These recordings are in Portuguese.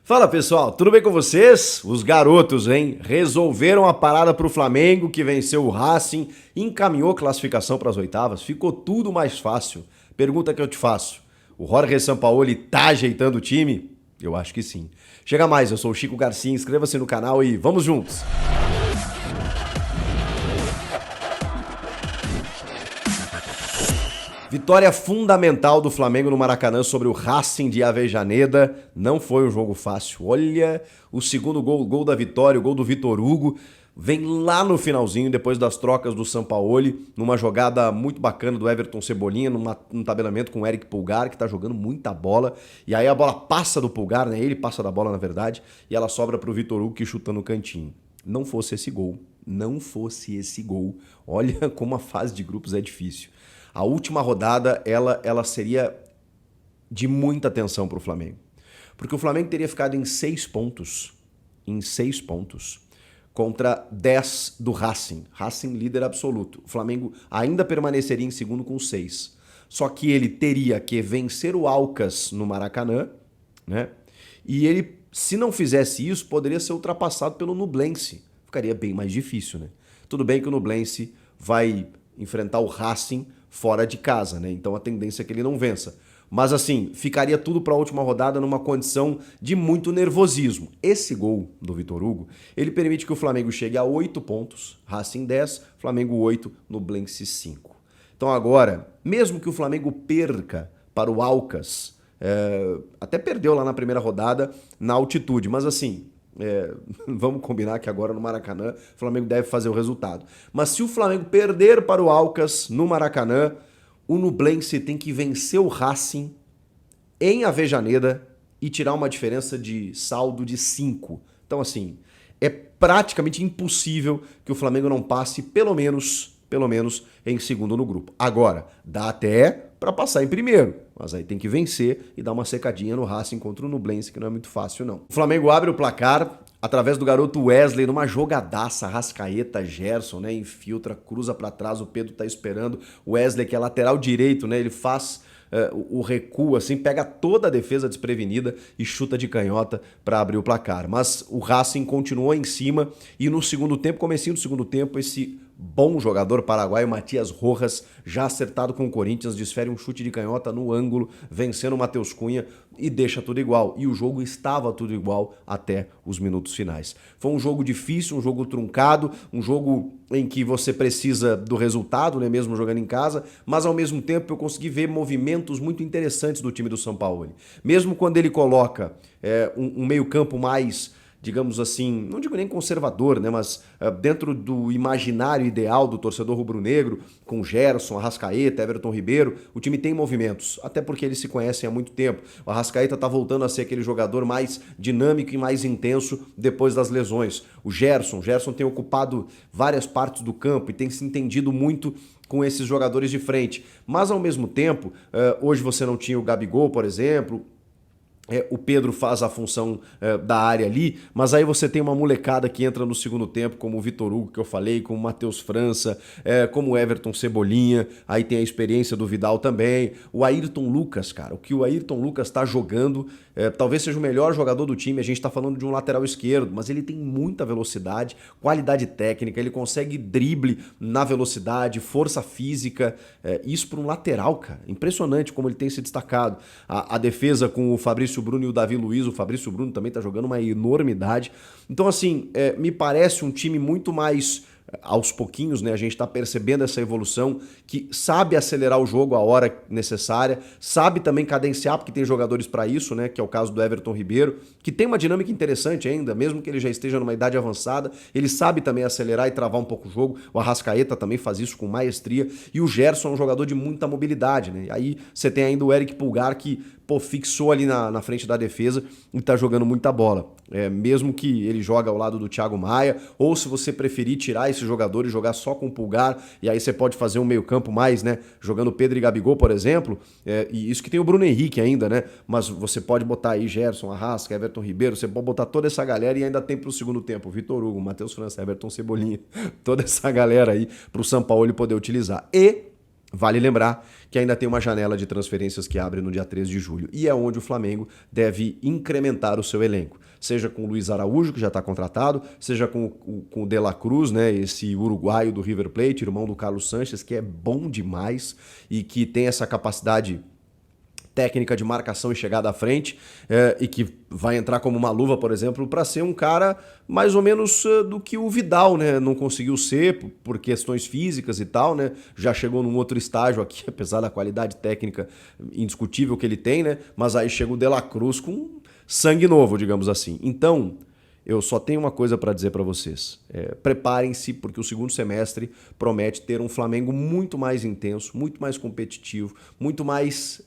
Fala pessoal, tudo bem com vocês? Os garotos, hein? Resolveram a parada pro Flamengo, que venceu o Racing, encaminhou classificação para as oitavas, ficou tudo mais fácil. Pergunta que eu te faço: o Jorge Sampaoli tá ajeitando o time? Eu acho que sim. Chega mais, eu sou o Chico Garcia, inscreva-se no canal e vamos juntos! Vitória fundamental do Flamengo no Maracanã sobre o Racing de Avejaneda. Não foi um jogo fácil. Olha, o segundo gol, o gol da vitória, o gol do Vitor Hugo, vem lá no finalzinho, depois das trocas do Sampaoli, numa jogada muito bacana do Everton Cebolinha, num tabelamento com o Eric Pulgar, que tá jogando muita bola. E aí a bola passa do Pulgar, né? Ele passa da bola, na verdade, e ela sobra pro Vitor Hugo, que chuta no cantinho. Não fosse esse gol, olha como a fase de grupos é difícil. A última rodada, ela seria de muita atenção para o Flamengo. Porque o Flamengo teria ficado em 6 pontos, contra 10 do Racing. Racing líder absoluto. O Flamengo ainda permaneceria em segundo com 6. Só que ele teria que vencer o Alcas no Maracanã, né? E ele, se não fizesse isso, poderia ser ultrapassado pelo Nublense. Ficaria bem mais difícil, né? Tudo bem que o Nublense vai enfrentar o Racing fora de casa, né? Então a tendência é que ele não vença. Mas assim, ficaria tudo para a última rodada numa condição de muito nervosismo. Esse gol do Vitor Hugo, ele permite que o Flamengo chegue a 8 pontos, Racing 10, Flamengo 8, Nublense 5. Então agora, mesmo que o Flamengo perca para o Alcas, até perdeu lá na primeira rodada na altitude, mas assim, vamos combinar que agora no Maracanã o Flamengo deve fazer o resultado. Mas se o Flamengo perder para o Alcas no Maracanã, o Nublense tem que vencer o Racing em Avejaneda e tirar uma diferença de saldo de 5. Então assim, é praticamente impossível que o Flamengo não passe pelo menos em segundo no grupo. Agora, dá até para passar em primeiro, mas aí tem que vencer e dar uma secadinha no Racing contra o Nublense, que não é muito fácil não. O Flamengo abre o placar através do garoto Wesley, numa jogadaça, Arrascaeta, Gerson, né, infiltra, cruza para trás, o Pedro tá esperando, o Wesley, que é lateral direito, né, ele faz o recuo, assim, pega toda a defesa desprevenida e chuta de canhota para abrir o placar. Mas o Racing continuou em cima e no segundo tempo, comecinho do segundo tempo, esse bom jogador paraguaio, Matias Rojas, já acertado com o Corinthians, desfere um chute de canhota no ângulo, vencendo o Matheus Cunha e deixa tudo igual. E o jogo estava tudo igual até os minutos finais. Foi um jogo difícil, um jogo truncado, um jogo em que você precisa do resultado, né, mesmo jogando em casa, mas ao mesmo tempo eu consegui ver movimentos muito interessantes do time do Sampaoli. Mesmo quando ele coloca um meio-campo mais, digamos assim, não digo nem conservador, né, mas dentro do imaginário ideal do torcedor rubro-negro, com Gerson, Arrascaeta, Everton Ribeiro, o time tem movimentos, até porque eles se conhecem há muito tempo. O Arrascaeta tá voltando a ser aquele jogador mais dinâmico e mais intenso depois das lesões. O Gerson tem ocupado várias partes do campo e tem se entendido muito com esses jogadores de frente. Mas ao mesmo tempo, hoje você não tinha o Gabigol, por exemplo. O Pedro faz a função da área ali, mas aí você tem uma molecada que entra no segundo tempo, como o Vitor Hugo, que eu falei, como o Matheus França, como o Everton Cebolinha, aí tem a experiência do Vidal também, o Ayrton Lucas, cara, o que o Ayrton Lucas tá jogando, talvez seja o melhor jogador do time, a gente tá falando de um lateral esquerdo, mas ele tem muita velocidade, qualidade técnica, ele consegue drible na velocidade, força física, isso para um lateral, cara, impressionante como ele tem se destacado. A defesa com o Fabrício Bruno e o Davi Luiz, o Fabrício Bruno também tá jogando uma enormidade. Então assim, me parece um time muito mais aos pouquinhos, né, a gente tá percebendo essa evolução, que sabe acelerar o jogo a hora necessária, sabe também cadenciar, porque tem jogadores para isso, né, que é o caso do Everton Ribeiro, que tem uma dinâmica interessante ainda, mesmo que ele já esteja numa idade avançada, ele sabe também acelerar e travar um pouco o jogo. O Arrascaeta também faz isso com maestria, e o Gerson é um jogador de muita mobilidade, né, aí você tem ainda o Eric Pulgar, que fixou ali na frente da defesa e tá jogando muita bola. Mesmo que ele joga ao lado do Thiago Maia, ou se você preferir tirar esse jogador e jogar só com o Pulgar, e aí você pode fazer um meio campo mais, né, jogando Pedro e Gabigol, por exemplo, e isso que tem o Bruno Henrique ainda, né, mas você pode botar aí Gerson, Arrasca, Everton Ribeiro, você pode botar toda essa galera e ainda tem pro segundo tempo Vitor Hugo, Matheus França, Everton Cebolinha, toda essa galera aí pro Sampaoli poder utilizar. E Vale lembrar que ainda tem uma janela de transferências que abre no dia 3 de julho e é onde o Flamengo deve incrementar o seu elenco. Seja com o Luiz Araújo, que já está contratado, seja com o De La Cruz, né, esse uruguaio do River Plate, irmão do Carlos Sanches, que é bom demais e que tem essa capacidade técnica de marcação e chegada à frente, e que vai entrar como uma luva, por exemplo, para ser um cara mais ou menos do que o Vidal, né? Não conseguiu ser por questões físicas e tal, né? Já chegou num outro estágio aqui, apesar da qualidade técnica indiscutível que ele tem, né? Mas aí chega o De La Cruz com sangue novo, digamos assim. Então, eu só tenho uma coisa para dizer para vocês. Preparem-se, porque o segundo semestre promete ter um Flamengo muito mais intenso, muito mais competitivo, muito mais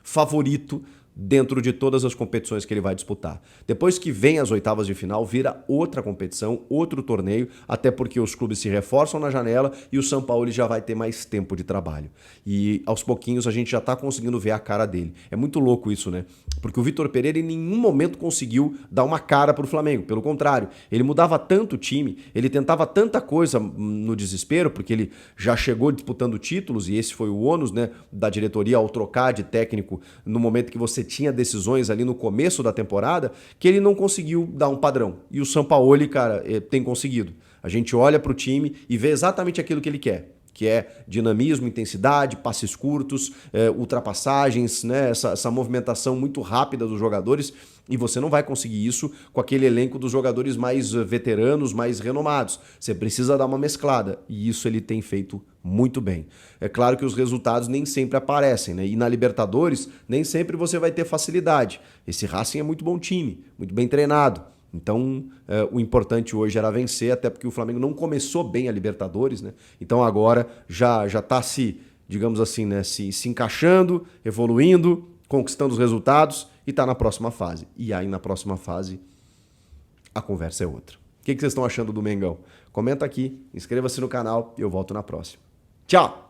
favorito dentro de todas as competições que ele vai disputar. Depois que vem as oitavas de final, vira outra competição, outro torneio, até porque os clubes se reforçam na janela e o São Paulo já vai ter mais tempo de trabalho. E aos pouquinhos a gente já está conseguindo ver a cara dele. É muito louco isso, né? Porque o Vitor Pereira em nenhum momento conseguiu dar uma cara pro Flamengo. Pelo contrário, ele mudava tanto o time, ele tentava tanta coisa no desespero, porque ele já chegou disputando títulos, e esse foi o ônus, né, da diretoria ao trocar de técnico no momento que você tinha decisões ali no começo da temporada, que ele não conseguiu dar um padrão. E o Sampaoli, cara, tem conseguido. A gente olha pro time e vê exatamente aquilo que ele quer, que é dinamismo, intensidade, passes curtos, ultrapassagens, né? Essa movimentação muito rápida dos jogadores, e você não vai conseguir isso com aquele elenco dos jogadores mais veteranos, mais renomados. Você precisa dar uma mesclada, e isso ele tem feito muito bem. É claro que os resultados nem sempre aparecem, né? E na Libertadores nem sempre você vai ter facilidade. Esse Racing é muito bom time, muito bem treinado. Então, o importante hoje era vencer, até porque o Flamengo não começou bem a Libertadores, né? Então agora já está se, digamos assim, né, se encaixando, evoluindo, conquistando os resultados e está na próxima fase. E aí na próxima fase a conversa é outra. O que vocês estão achando do Mengão? Comenta aqui, inscreva-se no canal e eu volto na próxima. Tchau!